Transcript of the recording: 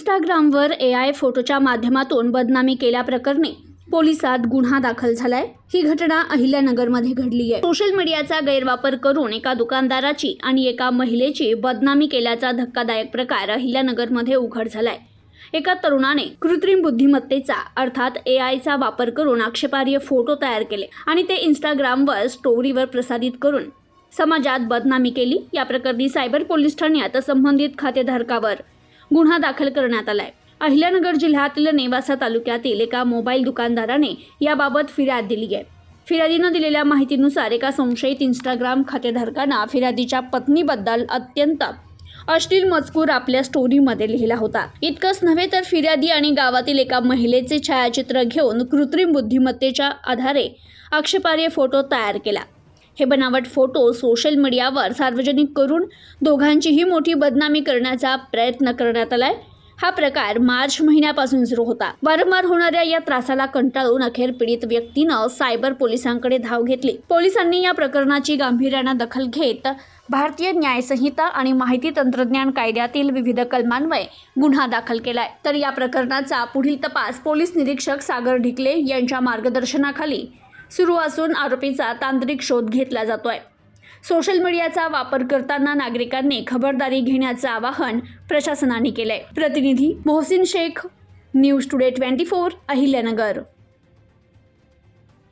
इंस्टाग्रामवर AI फोटोच्या माध्यमातून बदनामी केल्याप्रकरणी पोलिसात गुन्हा दाखल झालाय। ही घटना अहिल्यानगरमध्ये घडली आहे। सोशल मीडियाचा गैरवापर करून एका दुकानदाराची आणि एका महिलेची बदनामी केल्याचा धक्कादायक प्रकार अहिल्यानगरमध्ये उघड झालाय। एका तरुणाने कृत्रिम बुद्धिमत्तेचा अर्थात AIचा वापर करून आक्षेपार्ह फोटो तयार केले आणि ते इंस्टाग्रामवर स्टोरीवर प्रसारित करून समाजात बदनामी केली। या प्रकरणी सायबर पोलीस ठाण्यात संबंधित खातेधारकावर गुन्हा दाखल करण्यात आलाय। अहिल्यानगर जिल्ह्यातील नेवासा तालुक्यातील एका मोबाईल दुकानदाराने याबाबत फिर्याद दिली आहे। फिर्यादीनं दिलेल्या माहितीनुसार एका संशयित इंस्टाग्राम खातेधारकांना फिर्यादीच्या पत्नीबद्दल अत्यंत अश्लील मजकूर आपल्या स्टोरीमध्ये लिहिला होता। इतकंच नव्हे तर फिर्यादी आणि गावातील एका महिलेचे छायाचित्र घेऊन कृत्रिम बुद्धिमत्तेच्या आधारे आक्षेपार्ह फोटो तयार केला। हे बनावट फोटो सोशल मीडियावर सार्वजनिक करून दोघांचीही मोठी बदनामी करण्याचा प्रयत्न करण्यात आलाय। हा प्रकार मार्च महिन्यापासून सुरू होता। वारंवार होणाऱ्या या त्रासाला कंटाळून अखेर पीडित व्यक्तीनं सायबर पोलिसांकडे धाव घेतली। पोलिसांनी या प्रकरणाची गांभीर्याने दखल घेत भारतीय न्याय संहिता आणि माहिती तंत्रज्ञान कायद्यातील विविध कलमान्वये गुन्हा दाखल केलाय। तर या प्रकरणाचा पुढील तपास पोलीस निरीक्षक सागर ढिकले यांच्या मार्गदर्शनाखाली सुरू असून आरोपीचा तांत्रिक शोध घेतला जातोय। सोशल मीडियाचा वापर करताना नागरिकांनी खबरदारी घेण्याचं आवाहन प्रशासनाने केलंय। प्रतिनिधी मोहसिन शेख, न्यूज टुडे 24, अहिल्यानगर।